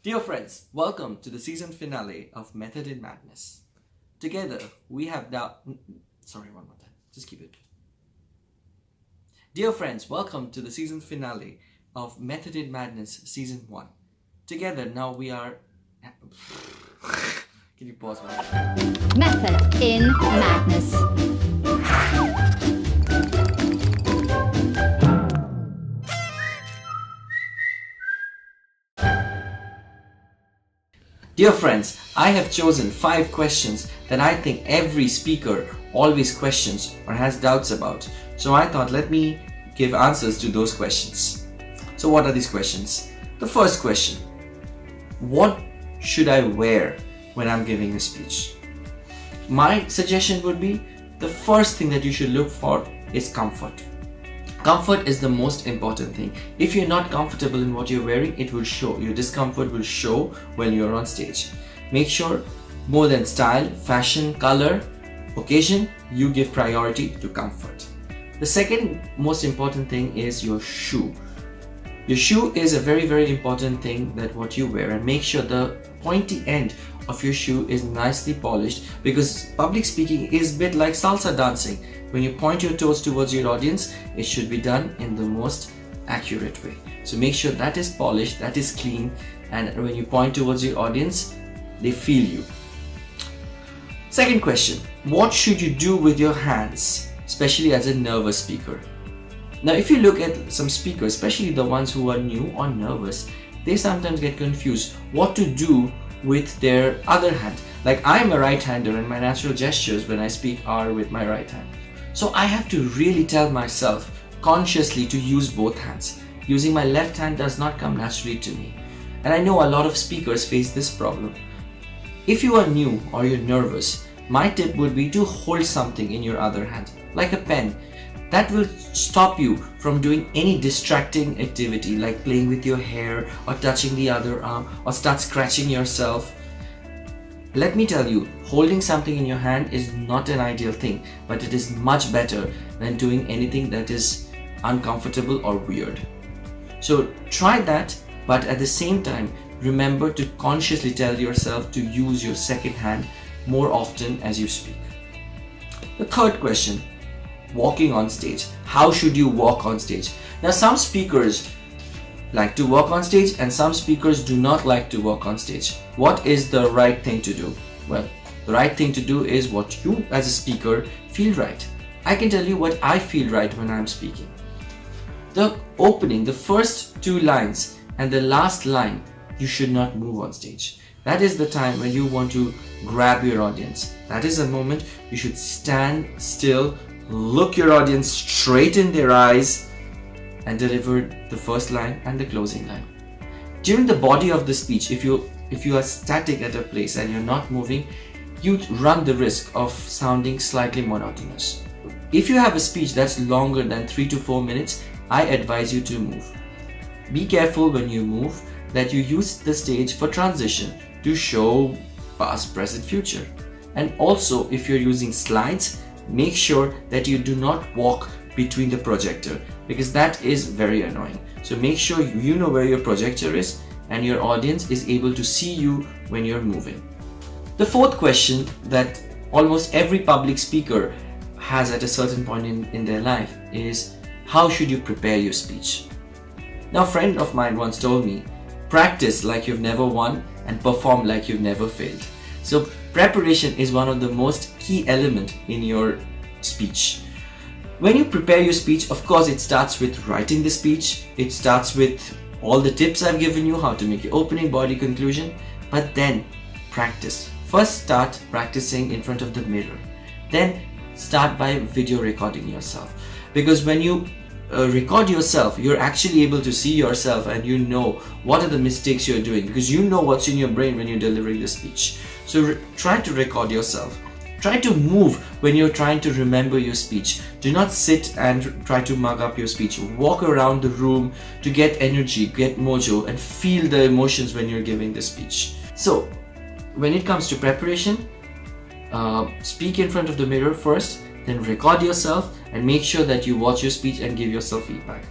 Dear friends, welcome to the season finale of Method in Madness. Together, we have Sorry, one more time. Just keep it. Dear friends, welcome to the season finale of Method in Madness Season 1. Together, now we are... Can you pause one minute? Method in Madness. Dear friends, I have chosen 5 questions that I think every speaker always questions or has doubts about. So I thought let me give answers to those questions. So what are these questions? The first question, what should I wear when I'm giving a speech? My suggestion would be the first thing that you should look for is comfort. Comfort is the most important thing. If you're not comfortable in what you're wearing, it will show. Your discomfort will show when you're on stage. Make sure more than style, fashion, color, occasion, you give priority to comfort. The second most important thing is your shoe. Your shoe is a very important thing that what you wear, and make sure the pointy end of your shoe is nicely polished, because public speaking is a bit like salsa dancing. When you point your toes towards your audience, it should be done in the most accurate way. So make sure that is polished, that is clean, and when you point towards your audience, they feel you. Second question, what should you do with your hands, especially as a nervous speaker? Now, if you look at some speakers, especially the ones who are new or nervous, they sometimes get confused what to do with their other hand. Like, I'm a right-hander and my natural gestures when I speak are with my right hand. So I have to really tell myself consciously to use both hands. Using my left hand does not come naturally to me. And I know a lot of speakers face this problem. If you are new or you're nervous, my tip would be to hold something in your other hand, like a pen. That will stop you from doing any distracting activity like playing with your hair or touching the other arm or start scratching yourself. Let me tell you, holding something in your hand is not an ideal thing, but it is much better than doing anything that is uncomfortable or weird. So try that, but at the same time, remember to consciously tell yourself to use your second hand more often as you speak. The third question, walking on stage. How should you walk on stage? Now, some speakers like to walk on stage and some speakers do not like to walk on stage. What is the right thing to do? Well, the right thing to do is what you as a speaker feel right. I can tell you what I feel right when I'm speaking. The opening, the first 2 lines and the last line, you should not move on stage. That is the time when you want to grab your audience. That is a moment you should stand still, look your audience straight in their eyes, and deliver the first line and the closing line. During the body of the speech, if you are static at a place and you're not moving, you run the risk of sounding slightly monotonous. If you have a speech that's longer than 3 to 4 minutes, I advise you to move. Be careful when you move that you use the stage for transition to show past, present, future. And also, if you're using slides, make sure that you do not walk between the projector, because that is very annoying. So make sure you know where your projector is and your audience is able to see you when you're moving. The fourth question that almost every public speaker has at a certain point in their life is, how should you prepare your speech? Now, a friend of mine once told me, practice like you've never won and perform like you've never failed. So preparation is one of the most key element in your speech. When you prepare your speech, of course, it starts with writing the speech. It starts with all the tips I've given you, how to make your opening, body, conclusion, but then practice. First, start practicing in front of the mirror. Then start by video recording yourself. Because when you record yourself, you're actually able to see yourself and you know what are the mistakes you're doing, because you know what's in your brain when you're delivering the speech. So try to record yourself. Try to move when you're trying to remember your speech. Do not sit and try to mug up your speech. Walk around the room to get energy, get mojo, and feel the emotions when you're giving the speech. So when it comes to preparation, speak in front of the mirror first, then record yourself and make sure that you watch your speech and give yourself feedback.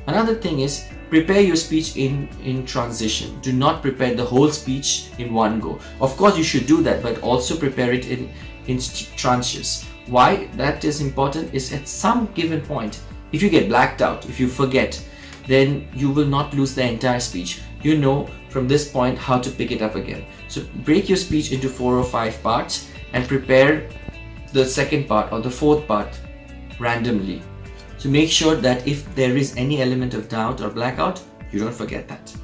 Another thing is, prepare your speech in transition. Do not prepare the whole speech in one go. Of course, you should do that, but also prepare it in tranches. Why that is important is at some given point, if you get blacked out, if you forget, then you will not lose the entire speech. You know from this point how to pick it up again. So break your speech into 4 or 5 parts and prepare the second part or the fourth part randomly. So make sure that if there is any element of doubt or blackout, you don't forget that.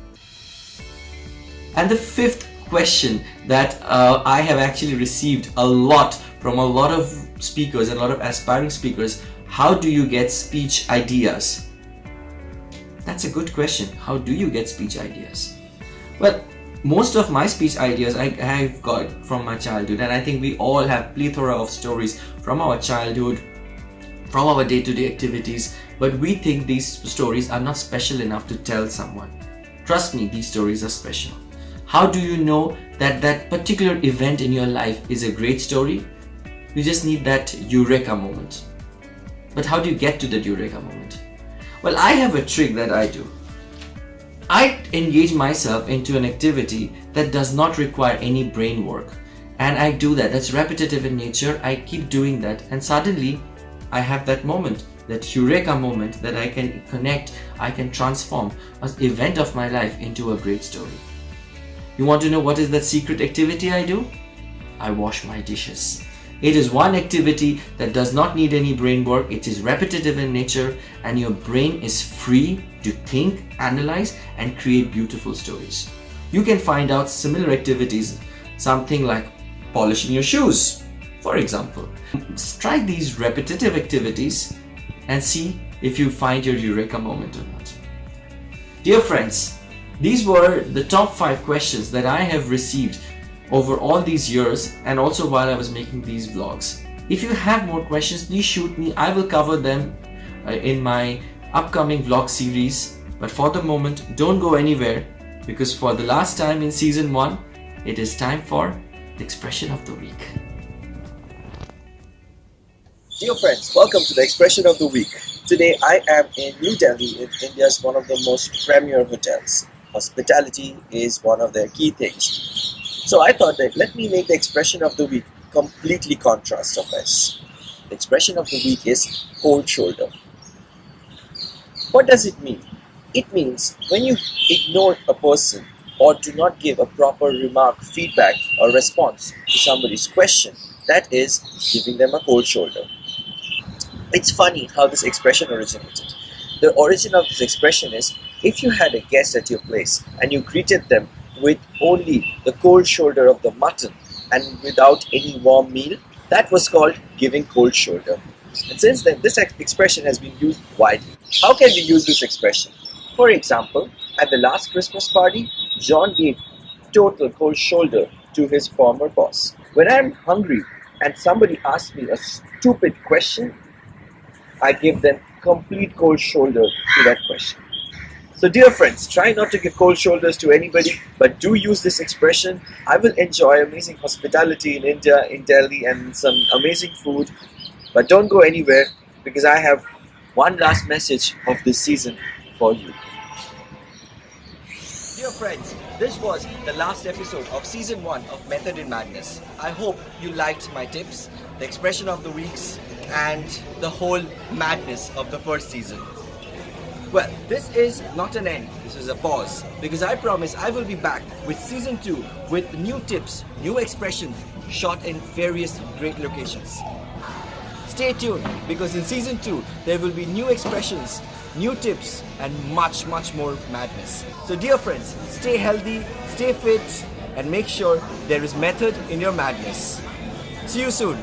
And the fifth question that I have actually received a lot from a lot of speakers and a lot of aspiring speakers: how do you get speech ideas? That's a good question. How do you get speech ideas? Well, most of my speech ideas I've got from my childhood, and I think we all have plethora of stories from our childhood, from our day-to-day activities, but we think these stories are not special enough to tell someone. Trust me, these stories are special. How do you know that that particular event in your life is a great story? You just need that eureka moment. But how do you get to that eureka moment? Well, I have a trick that I do. I engage myself into an activity that does not require any brain work. And I do that. That's repetitive in nature. I keep doing that. And suddenly, I have that moment, that eureka moment that I can connect, I can transform an event of my life into a great story. You want to know what is that secret activity I do? I wash my dishes. It is one activity that does not need any brain work. It is repetitive in nature, and your brain is free to think, analyze, and create beautiful stories. You can find out similar activities, something like polishing your shoes, for example. Try these repetitive activities and see if you find your eureka moment or not. Dear friends, these were the top 5 questions that I have received over all these years, and also while I was making these vlogs. If you have more questions, please shoot me. I will cover them in my upcoming vlog series. But for the moment, don't go anywhere, because for the last time in season 1, it is time for the expression of the week. Dear friends, welcome to the expression of the week. Today I am in New Delhi, in India's one of the most premier hotels. Hospitality is one of their key things. So I thought that let me make the expression of the week completely contrast of this. The expression of the week is cold shoulder. What does it mean? It means when you ignore a person or do not give a proper remark, feedback or response to somebody's question, that is giving them a cold shoulder. It's funny how this expression originated. The origin of this expression is if you had a guest at your place and you greeted them with only the cold shoulder of the mutton and without any warm meal, that was called giving cold shoulder. And since then, this expression has been used widely. How can we use this expression? For example, at the last Christmas party, John gave total cold shoulder to his former boss. When I'm hungry and somebody asks me a stupid question, I give them complete cold shoulder to that question. So dear friends, try not to give cold shoulders to anybody, but do use this expression. I will enjoy amazing hospitality in India, in Delhi, and some amazing food. But don't go anywhere, because I have one last message of this season for you. Dear friends, this was the last episode of season 1 of Method in Madness. I hope you liked my tips, the expression of the weeks, and the whole madness of the first season. Well, this is not an end, this is a pause, because I promise I will be back with season 2 with new tips, new expressions shot in various great locations. Stay tuned, because in season 2 there will be new expressions, new tips, and much more madness. So dear friends, stay healthy, stay fit, and make sure there is method in your madness. See you soon.